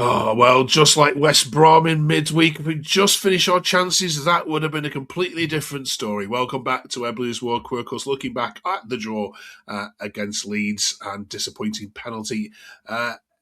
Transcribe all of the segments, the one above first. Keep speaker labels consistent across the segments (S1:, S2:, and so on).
S1: Oh, well, just like West Brom in midweek, if we just finish our chances, that would have been a completely different story. Welcome back to Where Blues Walk. We're, of course, looking back at the draw against Leeds and disappointing penalty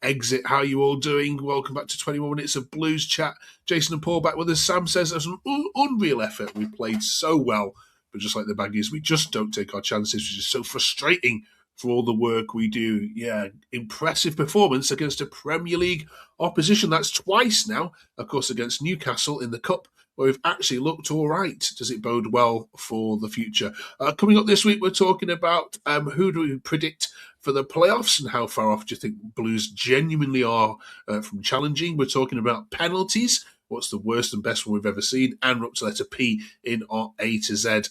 S1: exit. How are you all doing? Welcome back to 21 minutes of Blues chat. Jason and Paul back with us. Sam says it was an unreal effort. We played so well, but just like the Baggies, we just don't take our chances, which is so frustrating for all the work we do. Yeah, impressive performance against a Premier League opposition. That's twice now, of course, against Newcastle in the Cup, where we've actually looked all right. Does it bode well for the future? Coming up this week, we're talking about who do we predict for the playoffs and how far off do you think Blues genuinely are from challenging. We're talking about penalties. What's the worst and best one we've ever seen? And we're up to letter P in our A to Z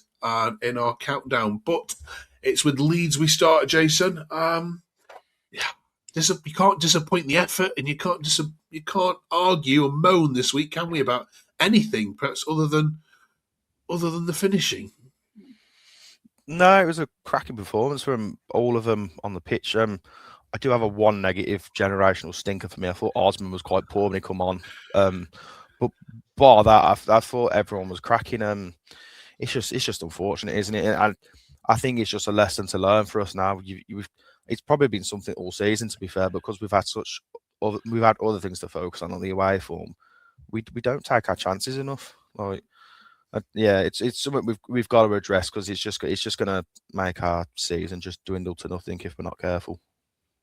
S1: in our countdown. But it's with Leeds we start, Jason. Yeah, you can't disappoint the effort, and you can't argue or moan this week, can we, about anything, perhaps other than the finishing?
S2: No, it was a cracking performance from all of them on the pitch. I do have a one negative generational stinker for me. I thought Osman was quite poor when he come on. But bar that, I thought everyone was cracking. It's just unfortunate, isn't it? And I think it's just a lesson to learn for us now. It's probably been something all season, to be fair, because we've had other things to focus on the away form. We don't take our chances enough. Yeah, it's something we've got to address, because it's just going to make our season just dwindle to nothing if we're not careful.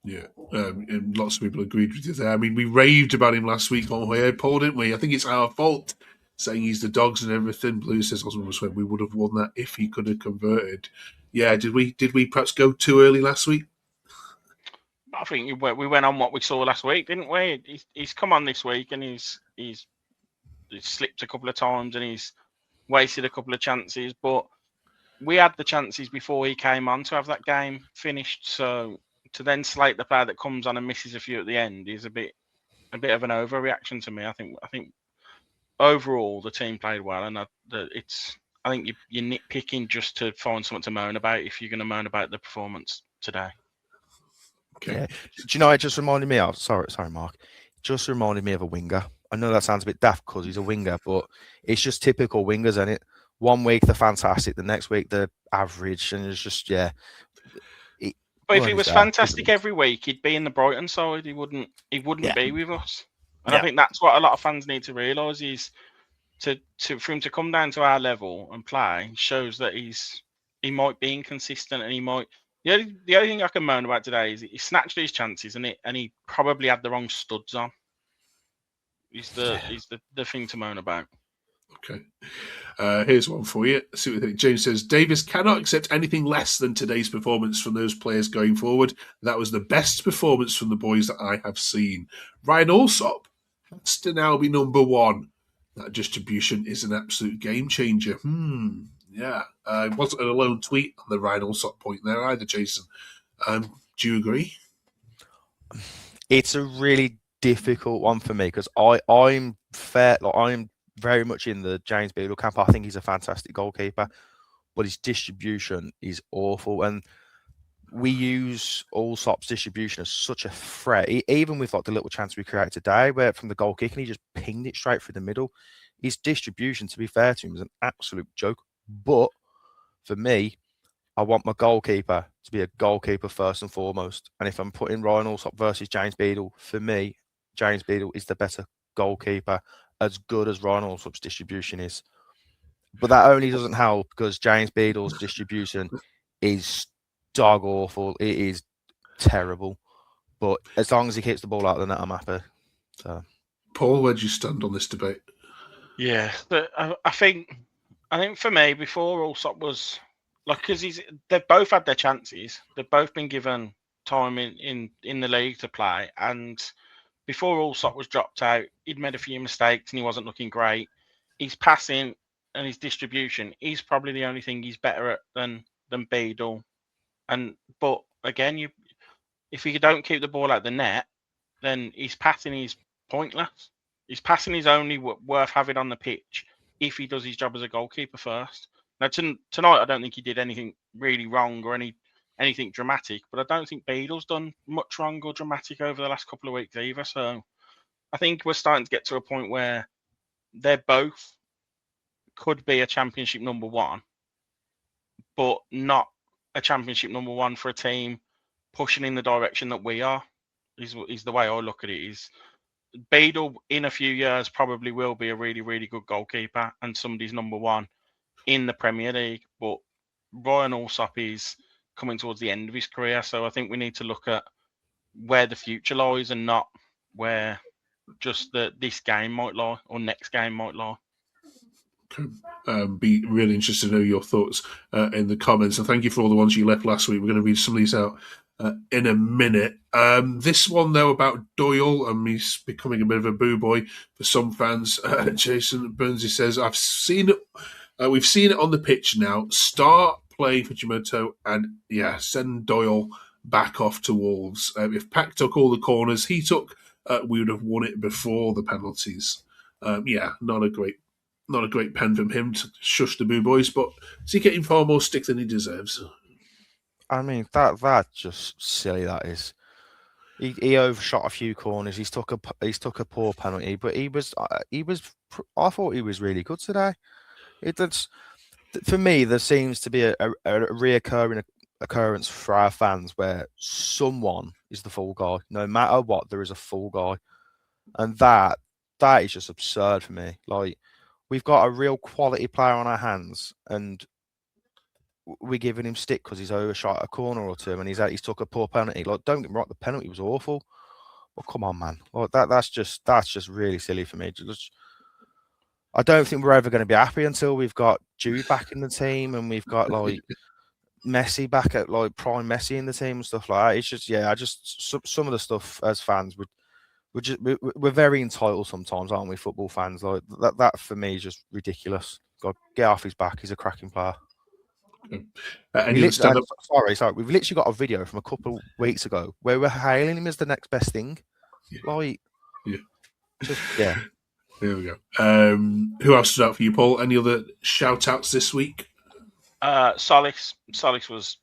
S1: Yeah, and lots of people agreed with you there. I mean, we raved about him last week on Hoyo Paul, didn't we? I think it's our fault saying he's the dogs and everything. Blue says Osman was when we would have won that if he could have converted. Yeah, did we perhaps go too early last week?
S3: I think we went on what we saw last week, didn't we? He's come on this week and he's slipped a couple of times and he's wasted a couple of chances, but we had the chances before he came on to have that game finished. So to then slate the player that comes on and misses a few at the end is a bit of an overreaction to me. I think overall the team played well, and I think you're nitpicking just to find something to moan about if you're going to moan about the performance today.
S2: Okay. Yeah. Do you know, it just reminded me of, sorry, Mark, just reminded me of a winger. I know that sounds a bit daft because he's a winger, but it's just typical wingers, isn't it? One week they're fantastic, the next week they're average, and it's just, yeah.
S3: But if he was fantastic every week, he'd be in the Brighton side. He wouldn't be with us. And I think that's what a lot of fans need to realise is for him to come down to our level and play shows that he might be inconsistent, and he might. The only thing I can moan about today is he snatched his chances and he probably had the wrong studs on. He's the thing to moan about.
S1: Okay. Here's one for you. See what you think. James says, Davis cannot accept anything less than today's performance from those players going forward. That was the best performance from the boys that I have seen. Ryan Alsop has to now be number one. That distribution is an absolute game changer. Yeah. It wasn't a lone tweet on the Ryan Alsop point there either, Jason. Do you agree?
S2: It's a really difficult one for me because I'm fair. I'm very much in the James Beadle camp. I think he's a fantastic goalkeeper, but his distribution is awful. And we use Alsop's distribution as such a threat. Even with the little chance we created today, where from the goal kick and he just pinged it straight through the middle. His distribution, to be fair to him, is an absolute joke. But for me, I want my goalkeeper to be a goalkeeper first and foremost. And if I'm putting Ryan Alsop versus James Beadle, for me, James Beadle is the better goalkeeper, as good as Ryan Alsop's distribution is. But that only doesn't help because James Beadle's distribution is dog awful. It is terrible. But as long as he keeps the ball out of the net, I'm happy. So,
S1: Paul, where do you stand on this debate?
S3: Yeah, but I think for me, before Alsop was because they've both had their chances. They've both been given time in the league to play, and before Alsop was dropped out, he'd made a few mistakes and he wasn't looking great. His passing and his distribution, he's probably the only thing he's better at than Beadle. But again, if you don't keep the ball out of the net, then his passing is pointless. His passing is only worth having on the pitch if he does his job as a goalkeeper first. Now tonight, I don't think he did anything really wrong or anything dramatic, but I don't think Beadle's done much wrong or dramatic over the last couple of weeks either. So I think we're starting to get to a point where they're both could be a championship number one, but not a championship number one for a team pushing in the direction that we are. Is the way I look at it. Is Beadle in a few years probably will be a really, really good goalkeeper and somebody's number one in the Premier League, but Ryan Alsop is coming towards the end of his career, so I think we need to look at where the future lies and not where just this game might lie or next game might lie.
S1: Be really interested to know your thoughts in the comments, and thank you for all the ones you left last week. We're going to read some of these out in a minute. This one though about Doyle, and he's becoming a bit of a boo boy for some fans. Jason Burnsy says, "I've seen it. We've seen it on the pitch now. Start playing for Fujimoto, and send Doyle back off to Wolves. If Pack took all the corners he took, we would have won it before the penalties. Not a great pen from him to shush the boo boys, but is he getting far more stick than he deserves?"
S2: I mean, that's just silly. That is. He overshot a few corners. He's took a poor penalty, but he was. I thought he was really good today. For me, there seems to be a reoccurring occurrence for our fans where someone is the fall guy. No matter what, there is a fall guy, and that is just absurd for me. Like, we've got a real quality player on our hands, and we're giving him stick because he's overshot a corner or two, and he's took a poor penalty. Like, don't get me wrong, the penalty was awful. But come on, man. Like, that's just really silly for me. I don't think we're ever going to be happy until we've got Jude back in the team and we've got like Messi back at like prime Messi in the team and stuff like that. It's just, some of the stuff as fans we're very entitled sometimes, aren't we, football fans? Like that for me is just ridiculous. God, get off his back. He's a cracking player. Sorry. We've literally got a video from a couple of weeks ago where we're hailing him as the next best thing.
S1: There we go. Who else stood out for you, Paul? Any other shout-outs this week?
S3: Solis was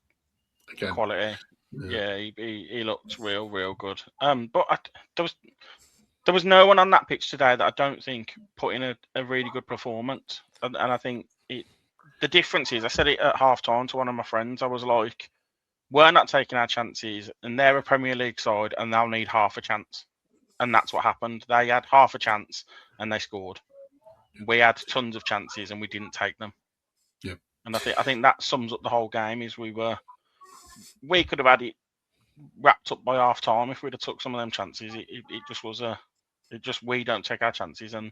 S1: Again.
S3: quality. Yeah, he looked real good. But there was no one on that pitch today that I don't think put in a really good performance. And I think the difference is, I said it at half-time to one of my friends, I was like, we're not taking our chances, and they're a Premier League side, and they'll need half a chance. And that's what happened. They had half a chance, and they scored. We had tons of chances, and we didn't take them.
S1: Yeah.
S3: And I think that sums up the whole game. Is we could have had it wrapped up by half time if we'd have took some of them chances. We don't take our chances, and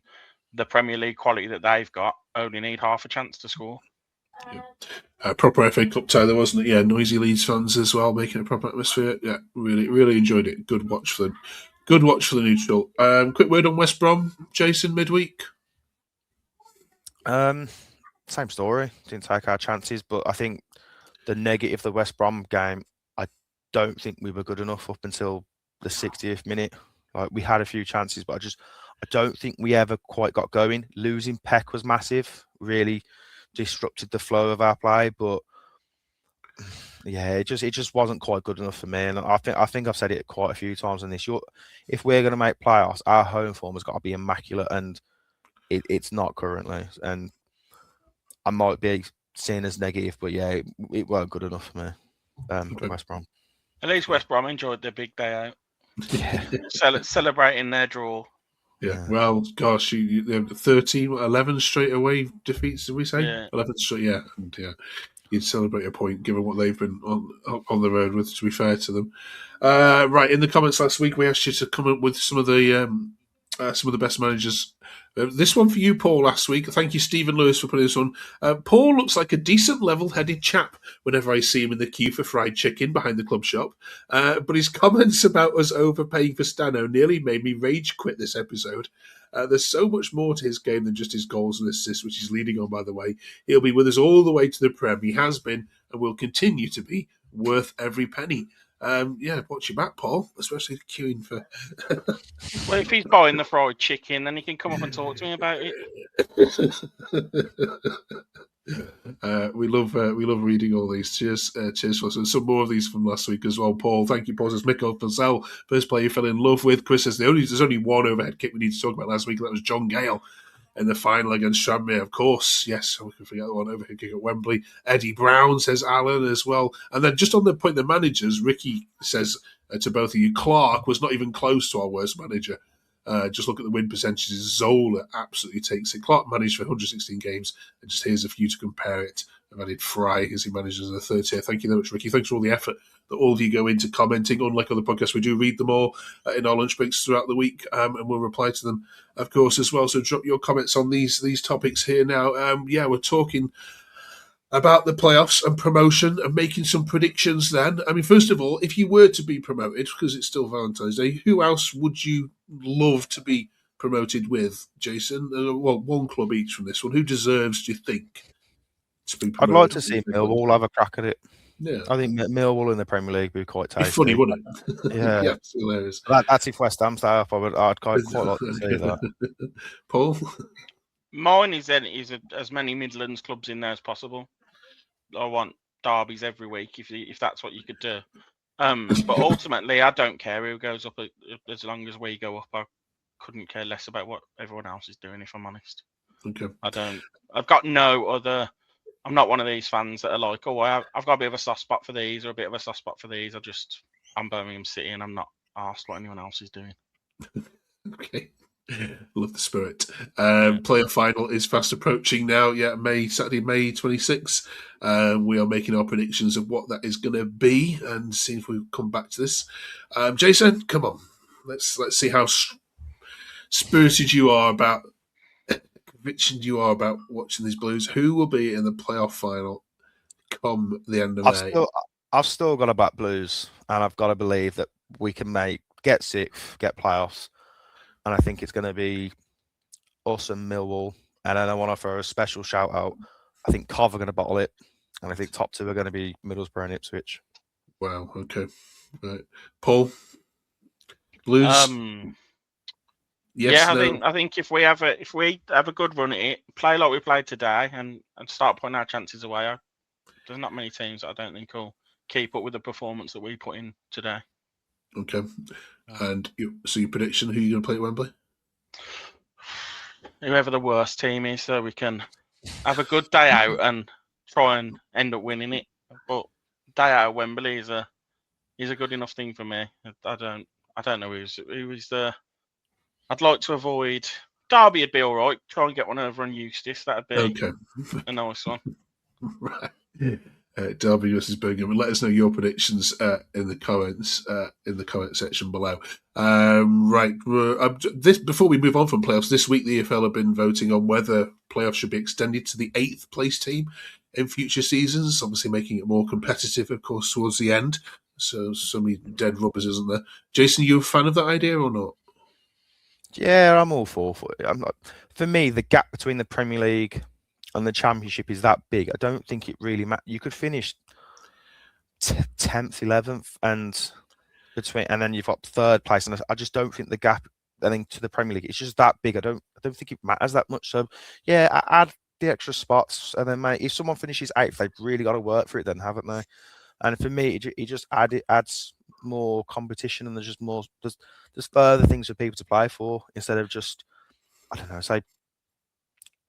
S3: the Premier League quality that they've got only need half a chance to score.
S1: Yeah. Proper FA Cup tie there, wasn't it? Yeah, noisy Leeds fans as well, making a proper atmosphere. Yeah, really enjoyed it. Good watch for the neutral. Quick word on West Brom, Jason, midweek.
S2: Same story. Didn't take our chances, but I think the negative, the West Brom game, I don't think we were good enough up until the 60th minute. Like, we had a few chances, but I don't think we ever quite got going. Losing Peck was massive. Really disrupted the flow of our play, but yeah, it just wasn't quite good enough for me. And I think I've said it quite a few times on this. If we're going to make playoffs, our home form has got to be immaculate, and it's not currently. And I might be seen as negative, but yeah, it weren't good enough for me. West Brom.
S3: At least West Brom enjoyed their big day out.
S2: Yeah,
S3: celebrating their draw.
S1: Yeah. Well, gosh, you 11 straight away defeats. Did we say 11 straight? Yeah, and you'd celebrate a point given what they've been on the road with. To be fair to them, right. In the comments last week, we asked you to come up with some of the best managers. This one for you, Paul, last week. Thank you, Stephen Lewis, for putting this on. Paul looks like a decent, level-headed chap whenever I see him in the queue for fried chicken behind the club shop. But his comments about us overpaying for Stano nearly made me rage quit this episode. There's so much more to his game than just his goals and assists, which he's leading on, by the way. He'll be with us all the way to the Prem. He has been and will continue to be worth every penny. watch your back, Paul, especially queuing for.
S3: Well, if he's buying the fried chicken, then he can come up and talk to me about it.
S1: We love reading all these. Cheers for us. And some more of these from last week as well. Paul, thank you. Paul says Mikko Purcell, first player you fell in love with. Chris says there's only one overhead kick we need to talk about last week. That was John Gale in the final against Tranmere, of course. Yes, we can forget the one overhead kick at Wembley. Eddie Brown, says Alan as well. And then just on the point of the managers, Ricky says to both of you, Clark was not even close to our worst manager. Just look at the win percentages. Zola absolutely takes it. Clark managed for 116 games, and just here's a few to compare it. I've added Fry as he manages in the third tier. Thank you very much, Ricky. Thanks for all the effort that all of you go into commenting. Unlike other podcasts, we do read them all in our lunch breaks throughout the week, and we'll reply to them, of course, as well. So drop your comments on these topics here now. We're talking about the playoffs and promotion and making some predictions then. I mean, first of all, if you were to be promoted, because it's still Valentine's Day, who else would you love to be promoted with, Jason? Well, one club each from this one. Who deserves, do you think, to be promoted?
S2: I'd like to see Millwall have a crack at it.
S1: Yeah.
S2: I think Millwall in the Premier League would be quite tasty.
S1: It's funny, wouldn't it?
S2: Yeah.
S1: Yeah, it's hilarious.
S2: That's if West Ham stay up. I'd quite like to see that.
S1: Paul?
S3: Mine is as many Midlands clubs in there as possible. I want derbies every week if that's what you could do. But ultimately, I don't care who goes up as long as we go up. I couldn't care less about what everyone else is doing, if I'm honest.
S1: Okay.
S3: I've got no other. I'm not one of these fans that are like, oh, I've got a bit of a soft spot for these or a bit of a soft spot for these. I'm Birmingham City and I'm not asked what anyone else is doing.
S1: Okay. Love the spirit. Player final is fast approaching now. Yeah, Saturday, May 26th. We are making our predictions of what that is going to be and see if we come back to this. Jason, come on. Let's see how spirited you are about, conviction you are about watching these Blues. Who will be in the playoff final come the end of May?
S2: I've still got to back Blues, and I've got to believe that we can get sixth, get playoffs. And I think it's going to be us and Millwall. And then I want to throw a special shout out. I think Cov are going to bottle it. And I think top two are going to be Middlesbrough and Ipswich.
S1: Wow, okay. Right. Paul? Blues?
S3: Yes, yeah, I think if we have a good run at it, play like we played today and start putting our chances away, there's not many teams that I don't think will keep up with the performance that we put in today.
S1: Okay. And so your prediction, who are you going to play at Wembley?
S3: Whoever the worst team is, so we can have a good day out and try and end up winning it. But day out at Wembley is a good enough thing for me. I don't know who's the. I'd like to avoid Derby. Would be all right. Try and get one over on Eustace. That'd be a nice one.
S1: Right. Derby versus Birmingham. And let us know your predictions in the comment section below. Before we move on from playoffs, this week the EFL have been voting on whether playoffs should be extended to the 8th place team in future seasons, obviously making it more competitive, of course, towards the end. So many dead rubbers, isn't there? Jason, you a fan of that idea or not?
S2: Yeah, I'm all for it. For me, the gap between the Premier League and the Championship is that big. I don't think it really matters. You could finish 10th, 11th, and then you've got third place. And I just don't think the gap, I think, to the Premier League, it's just that big. I don't think it matters that much. So yeah, I add the extra spots, and then mate, if someone finishes 8th, they've really got to work for it, then, haven't they? And for me, it just adds more competition, and there's further things for people to play for instead of just, I don't know, say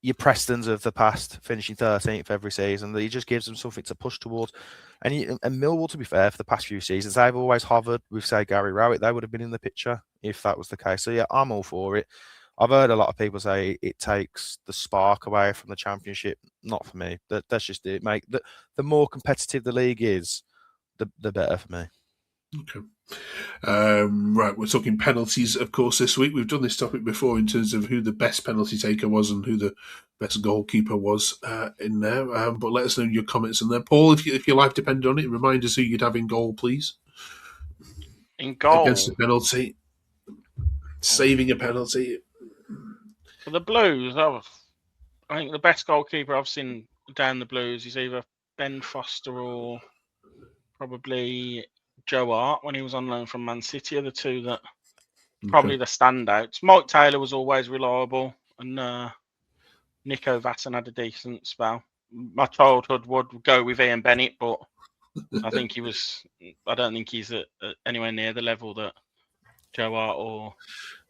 S2: your Prestons of the past finishing 13th every season. It just gives them something to push towards. And Millwall, to be fair, for the past few seasons, they've always hovered with, say, Gary Rowett. They would have been in the picture if that was the case. So yeah, I'm all for it. I've heard a lot of people say it takes the spark away from the Championship. Not for me. That's just it, mate. The more competitive the league is, the better for me.
S1: Okay. Right, we're talking penalties, of course, this week. We've done this topic before in terms of who the best penalty taker was and who the best goalkeeper was in there. But let us know your comments in there. Paul, if your life depended on it, remind us who you'd have in goal, please.
S3: In goal?
S1: Against a penalty. Saving a penalty.
S3: For the Blues, I think the best goalkeeper I've seen down the Blues is either Ben Foster or probably Joe Hart when he was on loan from Man City are the two that probably the standouts. Mike Taylor was always reliable, and Nico Vatten had a decent spell. My childhood would go with Ian Bennett, but I think he was. I don't think he's at anywhere near the level that Joe Hart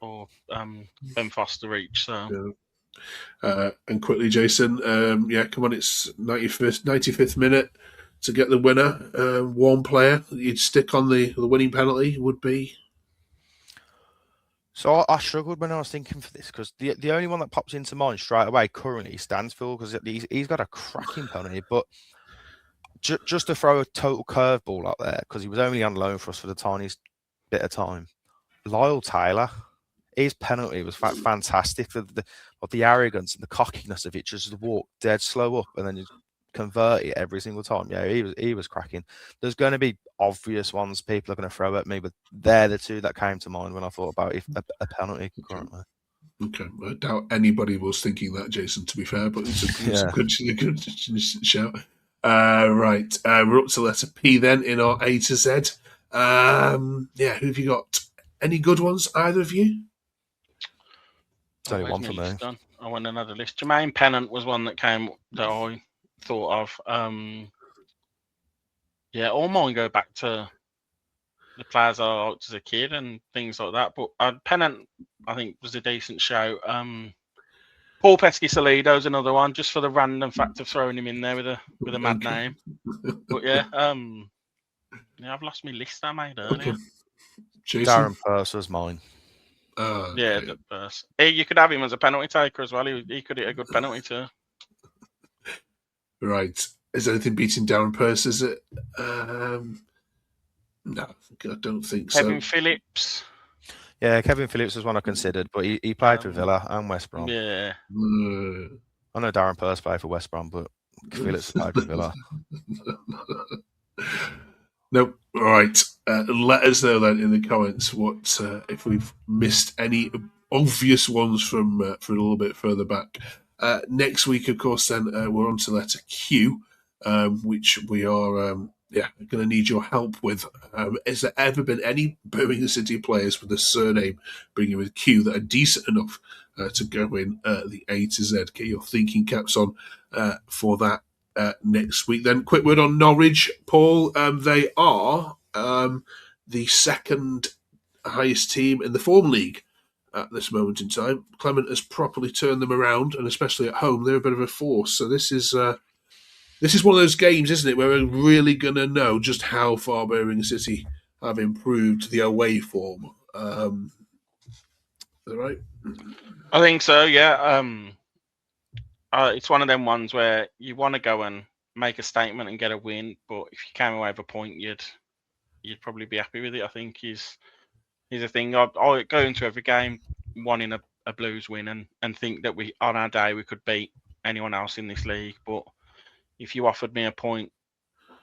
S3: or Ben Foster reached. So.
S1: And quickly, Jason, come on, it's 95th minute to get the winner. One player you'd stick on the winning penalty would be.
S2: So I struggled when I was thinking for this because the only one that pops into mind straight away currently is Stansfield because he's got a cracking penalty, but just to throw a total curveball out there because he was only on loan for us for the tiniest bit of time. Lyle Taylor, his penalty was fantastic. The arrogance and the cockiness of it, just to walk dead slow up and then just convert it every single time. Yeah, he was cracking. There's going to be obvious ones people are going to throw at me, but they're the two that came to mind when I thought about a penalty currently.
S1: Okay, I doubt anybody was thinking that, Jason, to be fair, but it's a good shout. Right, we're up to letter P then in our A to Z. Who have you got? Any good ones, either of you?
S2: It's only one for me.
S3: I want another list. Jermaine Pennant was one that came that I thought of. All mine go back to the players I liked as a kid and things like that. But Pennant, I think, was a decent show. Paul Pesky-Salido's another one, just for the random fact of throwing him in there with a mad name. But I've lost my list I made earlier.
S1: Okay. Jason?
S2: Darren Purse was mine.
S3: Yeah, the Purse. You could have him as a penalty taker as well. He could hit a good penalty too.
S1: Right. Is anything beating Darren Purse? Is it? No, I don't think so.
S3: Kevin Phillips.
S2: Yeah, Kevin Phillips was one I considered, but he played for Villa and West Brom.
S3: Yeah.
S2: I know Darren Purse played for West Brom, but Phillips played for Villa.
S1: Nope. All right. Let us know then in the comments what if we've missed any obvious ones from a little bit further back. Next week, of course, then we're on to letter Q, which we are going to need your help with. Has there ever been any Birmingham City players with a surname beginning with Q that are decent enough to go in the A to Z? Get your thinking caps on for that. Next week. Then quick word on Norwich, Paul. They are the second highest team in the Form League at this moment in time. Clement has properly turned them around, and especially at home, they're a bit of a force. So this is one of those games, isn't it, where we're really going to know just how far Birmingham City have improved the away form. Is that right?
S3: I think so. Yeah. It's one of them ones where you want to go and make a statement and get a win, but if you came away with a point, you'd probably be happy with it. I think is a thing. I go into every game wanting a Blues win and think that we on our day we could beat anyone else in this league. But if you offered me a point,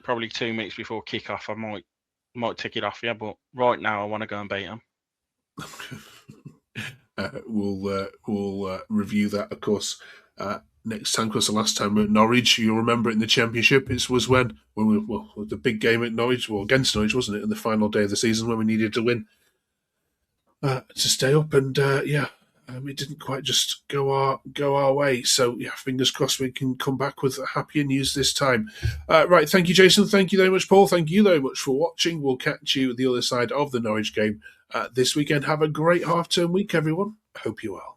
S3: probably 2 minutes before kickoff, I might tick it off. Yeah, but right now I want to go and beat them.
S1: We'll review that, of course. Next time, because the last time we were at Norwich, you'll remember it in the Championship, it was when the big game at Norwich, against Norwich, wasn't it, in the final day of the season when we needed to win to stay up, and it didn't quite just go our way. So fingers crossed we can come back with happier news this time. Right, thank you, Jason. Thank you very much, Paul. Thank you very much for watching. We'll catch you at the other side of the Norwich game this weekend. Have a great half-term week, everyone. Hope you well.